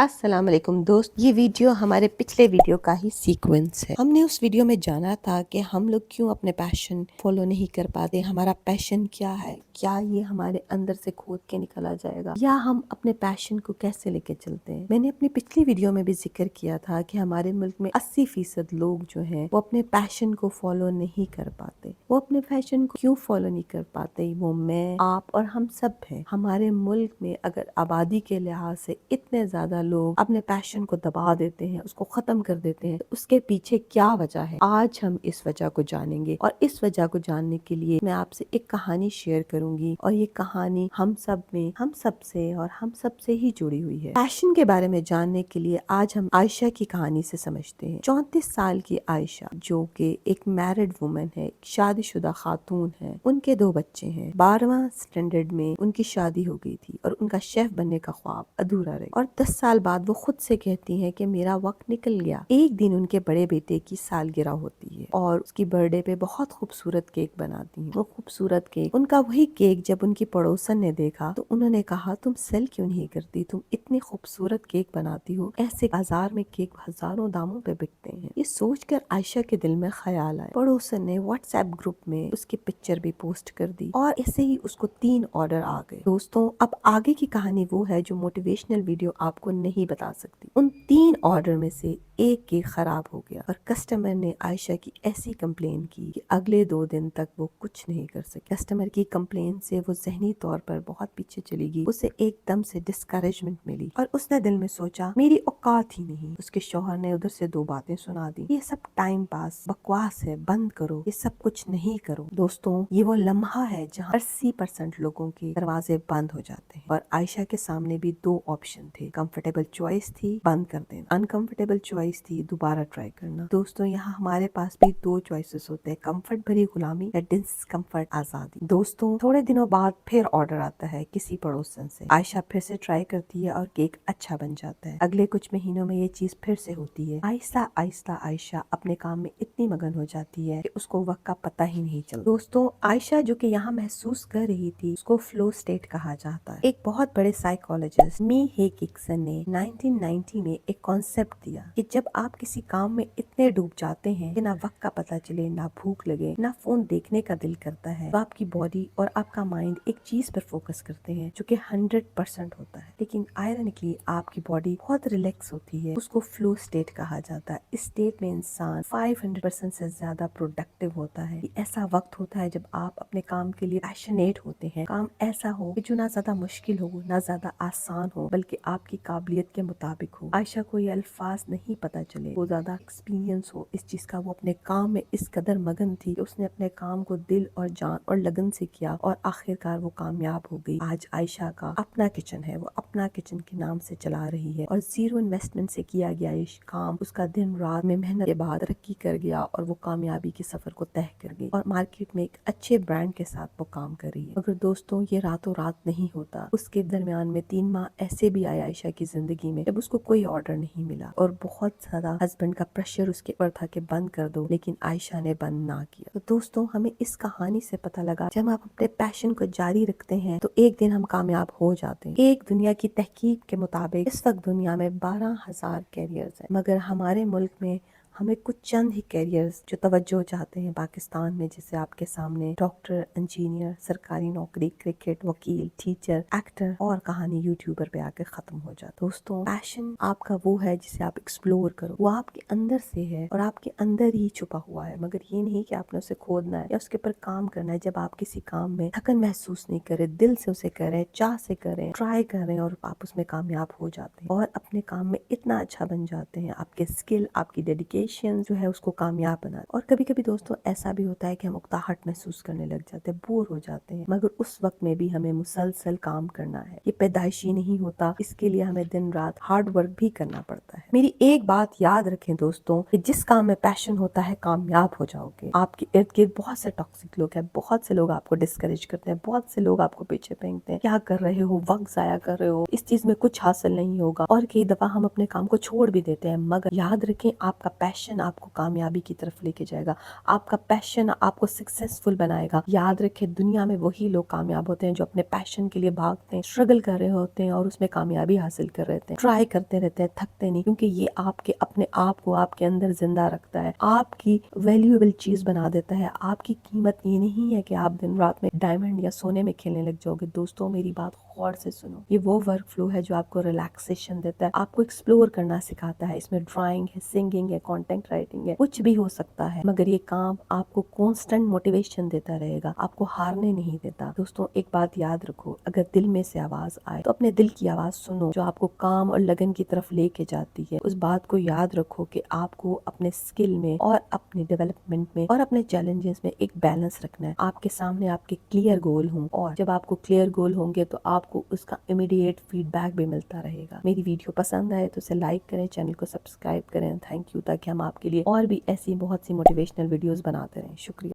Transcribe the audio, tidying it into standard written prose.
अस्सलाम वालेकुम दोस्त, ये वीडियो हमारे पिछले वीडियो का ही सीक्वेंस है। हमने उस वीडियो में जाना था कि हम लोग क्यों अपने पैशन फॉलो नहीं कर पाते, हमारा पैशन क्या है, क्या ये हमारे अंदर से खोद के निकला जाएगा या हम अपने पैशन को कैसे लेके चलते हैं। मैंने अपनी पिछली वीडियो में भी जिक्र किया था कि हमारे मुल्क में 80% लोग जो हैं वो अपने पैशन को फॉलो नहीं कर पाते। वो अपने पैशन को क्यों फॉलो नहीं कर पाते? वो मैं, आप और हम सब हैं। हमारे मुल्क में अगर आबादी के लिहाज से इतने ज्यादा लोग अपने पैशन को दबा देते हैं, उसको खत्म कर देते हैं, तो उसके पीछे क्या वजह है? आज हम इस वजह को जानेंगे और इस वजह को जानने के लिए मैं आपसे एक कहानी शेयर करूंगी और ये कहानी हम सब में, हम सब से और हम सब से ही जुड़ी हुई है। पैशन के बारे में जानने के लिए आज हम आयशा की कहानी से समझते हैं। 34 साल की आयशा जो कि एक मैरिड वुमन है, शादीशुदा खातून है, उनके 2 बच्चे हैं। 12वां स्टैंडर्ड में उनकी शादी हो गई थी और उनका शेफ बनने का ख्वाब अधूरा रह और 10 साल बाद वो खुद से कहती हैं कि मेरा वक्त निकल गया। एक दिन उनके बड़े बेटे की सालगिरह होती है और उसकी बर्थडे पे बहुत खूबसूरत केक बनाती हैं। वो खूबसूरत केक, उनका वही केक जब उनकी पड़ोसन ने देखा तो उन्होंने कहा, तुम सेल क्यों नहीं करती? तुम इतनी खूबसूरत केक बनाती हो, ऐसे बाजार में केक हजारों दामों पे बिकते हैं। ये सोचकर आयशा के दिल में ख्याल आया। पड़ोसन ने व्हाट्सएप ग्रुप में उसकी पिक्चर भी पोस्ट कर दी और ऐसे ही उसको 3 ऑर्डर आ गए। दोस्तों, अब आगे की कहानी वो है जो मोटिवेशनल वीडियो आपको नहीं बता सकती। उन 3 ऑर्डर में से एक केक खराब हो गया और कस्टमर ने आयशा की ऐसी कंप्लेन की कि अगले 2 दिन तक वो कुछ नहीं कर सके। कस्टमर की कंप्लेन से वो जहनी तौर पर बहुत पीछे चली गई। उसे एकदम से डिस्करेजमेंट मिली और उसने दिल में सोचा, मेरी औकात ही नहीं। उसके शौहर ने उधर से 2 बातें सुना दी, ये सब टाइम पास बकवास है, बंद करो, ये सब कुछ नहीं करो। दोस्तों, ये वो लम्हा है जहाँ 80% लोगों के दरवाजे बंद हो जाते हैं और आयशा के सामने भी 2 ऑप्शन थे। कंफर्टेबल चॉइस थी बंद कर देना, अनकंफर्टेबल चॉइस थी दोबारा ट्राई करना। दोस्तों, यहाँ हमारे पास भी 2 चॉइसेस होते हैं, कंफर्ट भरी गुलामी या डिस्कम्फर्ट आजादी। दोस्तों, थोड़े दिनों बाद फिर ऑर्डर आता है किसी पड़ोसन से। आयशा फिर से ट्राई करती है और केक अच्छा बन जाता है। अगले कुछ महीनों में ये चीज फिर से होती है। आहिस्ता आहिस्ता आयशा अपने काम में इतनी मगन हो जाती है कि उसको वक्त का पता ही नहीं चलता। दोस्तों, आयशा जो कि यहाँ महसूस कर रही थी उसको फ्लो स्टेट कहा जाता है। एक बहुत बड़े साइकोलॉजिस्ट मी हेकिक्सन ने 1990 में एक कॉन्सेप्ट दिया कि जब आप किसी काम में इतने डूब जाते हैं कि ना वक्त का पता चले, ना भूख लगे, ना फोन देखने का दिल करता है, तो आपकी बॉडी और आपका माइंड एक चीज पर फोकस करते हैं जो कि 100% होता है। लेकिन आयरनिकली आपकी बॉडी बहुत रिलैक्स होती है, उसको फ्लो स्टेट कहा जाता है। इस स्टेट में इंसान 500% से ज्यादा प्रोडक्टिव होता है। ये ऐसा वक्त होता है जब आप अपने काम के लिए पैशनेट होते हैं। काम ऐसा हो कि जो ना ज्यादा मुश्किल हो, ना ज्यादा आसान हो, बल्कि आपकी काबिलियत के मुताबिक हो। आयशा को ये अल्फाज नहीं पता चले, वो ज्यादा एक्सपीरियंस हो इस चीज का। वो अपने काम में इस कदर मगन थी कि उसने अपने काम को दिल और जान और लगन से किया और आखिरकार वो कामयाब हो गई। आज आयशा का अपना किचन है, वो अपना किचन के नाम से चला रही है और जीरो इन्वेस्टमेंट से किया गया ये काम उसका दिन रात में मेहनत के बाद तरक्की कर गया और वो कामयाबी के सफर को तय कर गई और मार्केट में एक अच्छे ब्रांड के साथ वो काम कर रही है। मगर दोस्तों, ये रातों रात नहीं होता। उसके दरमियान में 3 माह ऐसे भी आए आयशा की जिंदगी में जब उसको कोई ऑर्डर नहीं मिला और बहुत ज्यादा हस्बैंड का प्रेशर उसके ऊपर था कि बंद कर दो, लेकिन आयशा ने बंद ना किया। तो दोस्तों, हमें इस कहानी से पता लगा जब आप अपने पैशन को जारी रखते हैं तो एक दिन हम कामयाब हो जाते हैं। एक दुनिया की तहकीक के मुताबिक इस वक्त दुनिया में 12,000 कैरियर्स हैं, मगर हमारे मुल्क में हमें कुछ चंद ही कैरियर्स जो तवज्जो चाहते हैं पाकिस्तान में, जैसे आपके सामने डॉक्टर, इंजीनियर, सरकारी नौकरी, क्रिकेट, वकील, टीचर, एक्टर और कहानी यूट्यूबर पे आकर खत्म हो जाता। दोस्तों, पैशन आपका वो है जिसे आप एक्सप्लोर करो, वो आपके अंदर से है और आपके अंदर ही छुपा हुआ है, मगर ये नहीं कि आपने उसे खोदना है या उसके ऊपर काम करना है। जब आप किसी काम में थकन महसूस नहीं करें, दिल से उसे करें, चाह से करें, ट्राई करें और आप उसमें कामयाब हो जाते हैं और अपने काम में इतना अच्छा बन जाते हैं। आपके स्किल, आपकी डेडिकेशन जो है उसको कामयाब बना। और कभी कभी दोस्तों ऐसा भी होता है कि हम उकताहट महसूस करने लग जाते हैं, बोर हो जाते हैं, मगर उस वक्त में भी हमें मुसलसल काम करना है। ये पैदाइशी नहीं होता, इसके लिए हमें दिन रात हार्ड वर्क भी करना पड़ता है। मेरी एक बात याद रखें दोस्तों, कि जिस काम में पैशन होता है कामयाब हो जाओगे। आपके इर्द गिर्द बहुत से टॉक्सिक लोग हैं, बहुत से लोग आपको डिस्करेज करते हैं, बहुत से लोग आपको पीछे फेंकते हैं, क्या कर रहे हो, वक्त जाया कर रहे हो, इस चीज में कुछ हासिल नहीं होगा, और कई दफा हम अपने काम को छोड़ भी देते हैं। मगर याद रखें, आपका पैशन पैशन आपको कामयाबी की तरफ लेके जाएगा, आपका पैशन आपको सक्सेसफुल बनाएगा। याद रखें, दुनिया में वही लोग कामयाब होते हैं जो अपने पैशन के लिए भागते हैं, स्ट्रगल कर रहे होते हैं और उसमें कामयाबी हासिल कर रहे हैं, ट्राई करते रहते हैं, थकते नहीं, क्योंकि ये आपके अपने आप को आपके अंदर जिंदा रखता है, आपकी वैल्यूएबल चीज बना देता है। आपकी कीमत ये नहीं है कि आप दिन रात में डायमंड या सोने में खेलने लग जाओगे। दोस्तों, मेरी बात गौर से सुनो, ये वो वर्क फ्लो है जो आपको रिलैक्सेशन देता है, आपको एक्सप्लोर करना सिखाता है। इसमें ड्राइंग है, सिंगिंग है, कंटेंट राइटिंग है, कुछ भी हो सकता है, मगर ये काम आपको कांस्टेंट मोटिवेशन देता रहेगा, आपको हारने नहीं देता। दोस्तों, एक बात याद रखो, अगर दिल में से आवाज आए तो अपने दिल की आवाज सुनो, जो आपको काम और लगन की तरफ लेके जाती है। उस बात को याद रखो कि आपको अपने स्किल में और अपने डेवलपमेंट में और अपने चैलेंजेस में एक बैलेंस रखना है। आपके सामने आपके क्लियर गोल हों, और जब आपको क्लियर गोल होंगे तो आपको उसका इमीडिएट फीडबैक भी मिलता रहेगा। मेरी वीडियो पसंद आए तो उसे लाइक करें, चैनल को सब्सक्राइब करें। थैंक यू, ताकि हम आपके लिए और भी ऐसी बहुत सी मोटिवेशनल वीडियोस बनाते रहें। शुक्रिया।